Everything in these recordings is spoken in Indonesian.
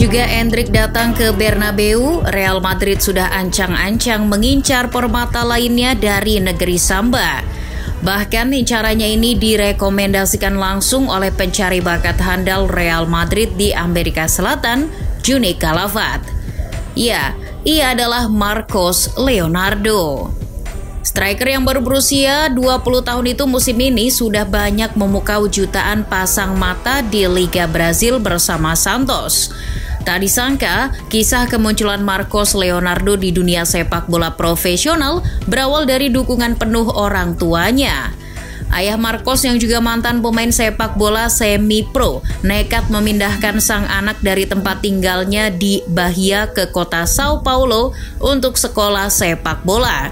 juga Endrick datang ke Bernabeu, Real Madrid sudah ancang-ancang mengincar permata lainnya dari negeri Samba. Bahkan incarannya ini direkomendasikan langsung oleh pencari bakat handal Real Madrid di Amerika Selatan, Juni Calafat. Ya, ia adalah Marcos Leonardo. Striker yang baru berusia 20 tahun itu musim ini sudah banyak memukau jutaan pasang mata di Liga Brazil bersama Santos. Tak disangka, kisah kemunculan Marcos Leonardo di dunia sepak bola profesional berawal dari dukungan penuh orang tuanya. Ayah Marcos yang juga mantan pemain sepak bola semi-pro nekat memindahkan sang anak dari tempat tinggalnya di Bahia ke kota Sao Paulo untuk sekolah sepak bola.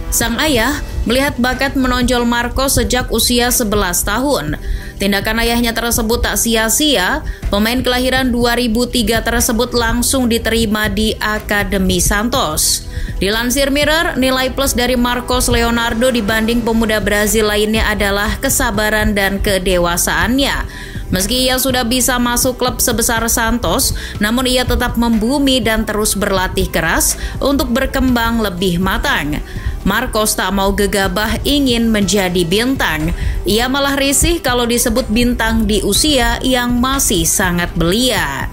Sang ayah melihat bakat menonjol Marcos sejak usia 11 tahun. Tindakan ayahnya tersebut tak sia-sia, pemain kelahiran 2003 tersebut langsung diterima di Akademi Santos. Dilansir Mirror, nilai plus dari Marcos Leonardo dibanding pemuda Brazil lainnya adalah kesabaran dan kedewasaannya. Meski ia sudah bisa masuk klub sebesar Santos, namun ia tetap membumi dan terus berlatih keras untuk berkembang lebih matang. Marcos tak mau gegabah ingin menjadi bintang. Ia malah risih kalau disebut bintang di usia yang masih sangat belia.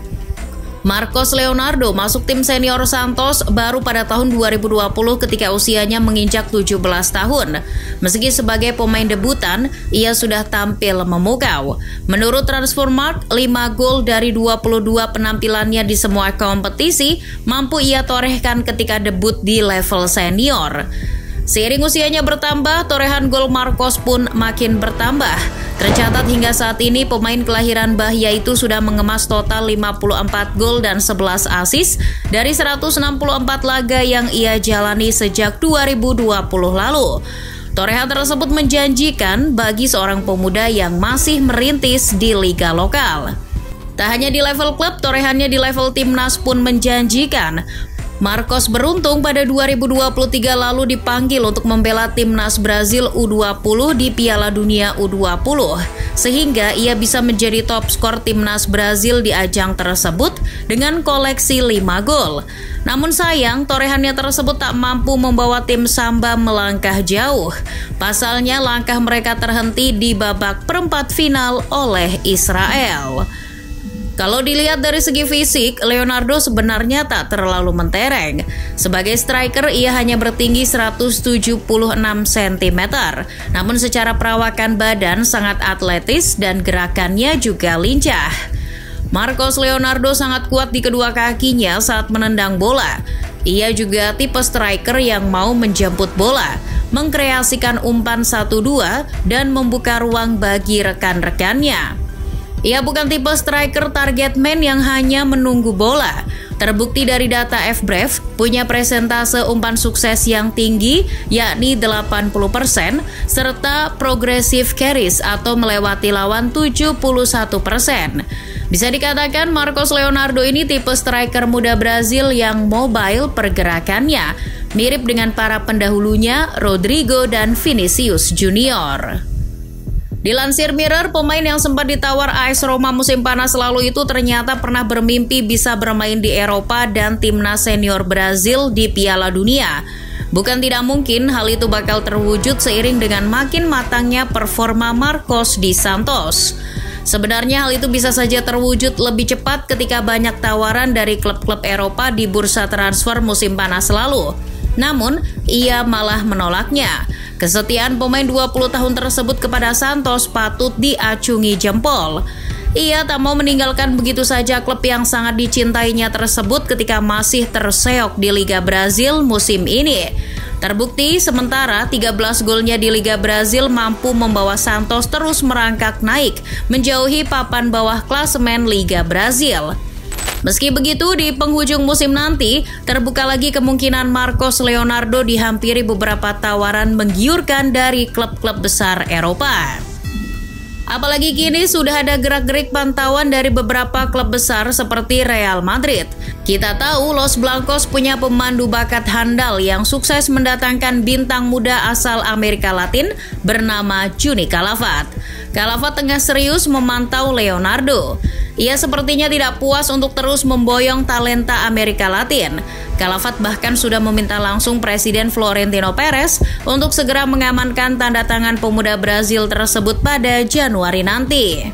Marcos Leonardo masuk tim senior Santos baru pada tahun 2020 ketika usianya menginjak 17 tahun. Meski sebagai pemain debutan, ia sudah tampil memukau. Menurut Transfermarkt, 5 gol dari 22 penampilannya di semua kompetisi mampu ia torehkan ketika debut di level senior. Seiring usianya bertambah, torehan gol Marcos pun makin bertambah. Tercatat hingga saat ini pemain kelahiran Bahia itu sudah mengemas total 54 gol dan 11 assist dari 164 laga yang ia jalani sejak 2020 lalu. Torehan tersebut menjanjikan bagi seorang pemuda yang masih merintis di liga lokal. Tak hanya di level klub, torehannya di level timnas pun menjanjikan. Marcos beruntung pada 2023 lalu dipanggil untuk membela timnas Brazil U20 di Piala Dunia U20, sehingga ia bisa menjadi top skor timnas Brazil di ajang tersebut dengan koleksi 5 gol. Namun sayang, torehannya tersebut tak mampu membawa tim Samba melangkah jauh. Pasalnya, langkah mereka terhenti di babak perempat final oleh Israel. Kalau dilihat dari segi fisik, Leonardo sebenarnya tak terlalu mentereng. Sebagai striker, ia hanya bertinggi 176 cm. Namun secara perawakan badan sangat atletis dan gerakannya juga lincah. Marcos Leonardo sangat kuat di kedua kakinya saat menendang bola. Ia juga tipe striker yang mau menjemput bola, mengkreasikan umpan 1-2, dan membuka ruang bagi rekan-rekannya. Ia bukan tipe striker target man yang hanya menunggu bola. Terbukti dari data FBref, punya presentase umpan sukses yang tinggi, yakni 80%, serta progressive carries atau melewati lawan 71%. Bisa dikatakan Marcos Leonardo ini tipe striker muda Brazil yang mobile pergerakannya, mirip dengan para pendahulunya Rodrigo dan Vinicius Junior. Dilansir Mirror, pemain yang sempat ditawar AS Roma musim panas lalu itu ternyata pernah bermimpi bisa bermain di Eropa dan timnas senior Brazil di Piala Dunia. Bukan tidak mungkin hal itu bakal terwujud seiring dengan makin matangnya performa Marcos di Santos. Sebenarnya hal itu bisa saja terwujud lebih cepat ketika banyak tawaran dari klub-klub Eropa di bursa transfer musim panas lalu. Namun, ia malah menolaknya. Kesetiaan pemain 20 tahun tersebut kepada Santos patut diacungi jempol. Ia tak mau meninggalkan begitu saja klub yang sangat dicintainya tersebut ketika masih terseok di Liga Brazil musim ini. Terbukti sementara 13 golnya di Liga Brazil mampu membawa Santos terus merangkak naik, menjauhi papan bawah klasemen Liga Brazil. Meski begitu, di penghujung musim nanti, terbuka lagi kemungkinan Marcos Leonardo dihampiri beberapa tawaran menggiurkan dari klub-klub besar Eropa. Apalagi kini sudah ada gerak-gerik pantauan dari beberapa klub besar seperti Real Madrid. Kita tahu Los Blancos punya pemandu bakat handal yang sukses mendatangkan bintang muda asal Amerika Latin bernama Juni Calafat. Calafat tengah serius memantau Leonardo. Ia sepertinya tidak puas untuk terus memboyong talenta Amerika Latin. Calafat bahkan sudah meminta langsung Presiden Florentino Perez untuk segera mengamankan tanda tangan pemuda Brazil tersebut pada Januari nanti.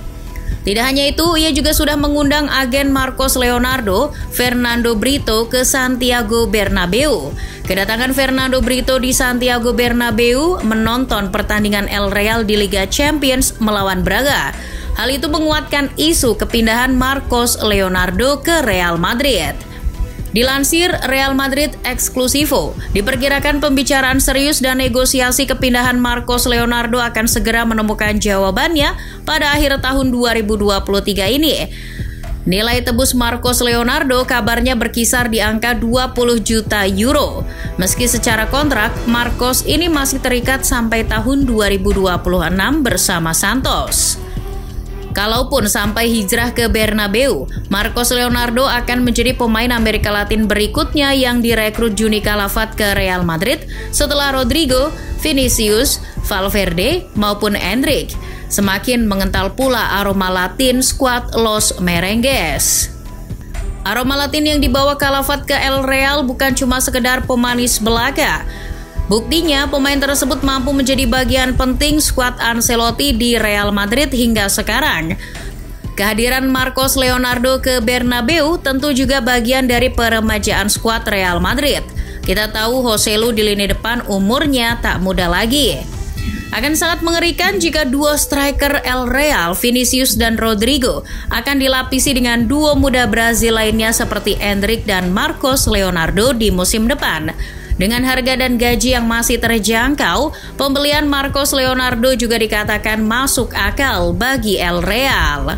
Tidak hanya itu, ia juga sudah mengundang agen Marcos Leonardo, Fernando Brito, ke Santiago Bernabeu. Kedatangan Fernando Brito di Santiago Bernabeu menonton pertandingan El Real di Liga Champions melawan Braga. Hal itu menguatkan isu kepindahan Marcos Leonardo ke Real Madrid. Dilansir Real Madrid Exclusivo, diperkirakan pembicaraan serius dan negosiasi kepindahan Marcos Leonardo akan segera menemukan jawabannya pada akhir tahun 2023 ini. Nilai tebus Marcos Leonardo kabarnya berkisar di angka 20 juta euro. Meski secara kontrak, Marcos ini masih terikat sampai tahun 2026 bersama Santos. Kalaupun sampai hijrah ke Bernabeu, Marcos Leonardo akan menjadi pemain Amerika Latin berikutnya yang direkrut Juni Calafat ke Real Madrid setelah Rodrigo, Vinicius, Valverde maupun Endrick. Semakin mengental pula aroma Latin skuad Los Merengues. Aroma Latin yang dibawa Calafat ke El Real bukan cuma sekedar pemanis belaka. Buktinya, pemain tersebut mampu menjadi bagian penting skuad Ancelotti di Real Madrid hingga sekarang. Kehadiran Marcos Leonardo ke Bernabeu tentu juga bagian dari peremajaan skuad Real Madrid. Kita tahu Joselu di lini depan umurnya tak muda lagi. Akan sangat mengerikan jika duo striker El Real, Vinicius dan Rodrigo, akan dilapisi dengan duo muda Brazil lainnya seperti Endrick dan Marcos Leonardo di musim depan. Dengan harga dan gaji yang masih terjangkau, pembelian Marcos Leonardo juga dikatakan masuk akal bagi El Real.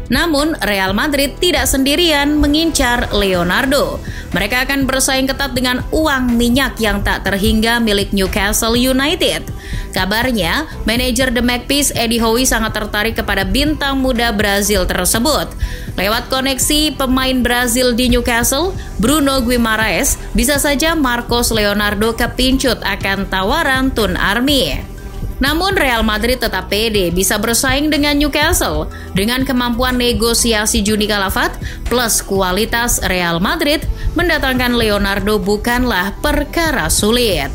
Namun, Real Madrid tidak sendirian mengincar Leonardo. Mereka akan bersaing ketat dengan uang minyak yang tak terhingga milik Newcastle United. Kabarnya, manajer The Magpies Eddie Howe sangat tertarik kepada bintang muda Brazil tersebut. Lewat koneksi pemain Brazil di Newcastle, Bruno Guimaraes, bisa saja Marcos Leonardo kepincut akan tawaran Tun Army. Namun Real Madrid tetap pede bisa bersaing dengan Newcastle. Dengan kemampuan negosiasi Juni Calafat plus kualitas Real Madrid, mendatangkan Leonardo bukanlah perkara sulit.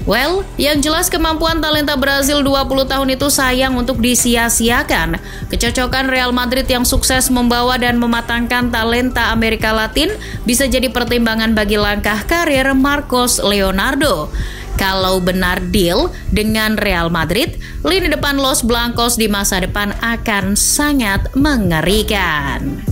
Well, yang jelas kemampuan talenta Brazil 20 tahun itu sayang untuk disia-siakan. Kecocokan Real Madrid yang sukses membawa dan mematangkan talenta Amerika Latin bisa jadi pertimbangan bagi langkah karir Marcos Leonardo. Kalau benar deal dengan Real Madrid, lini depan Los Blancos di masa depan akan sangat mengerikan.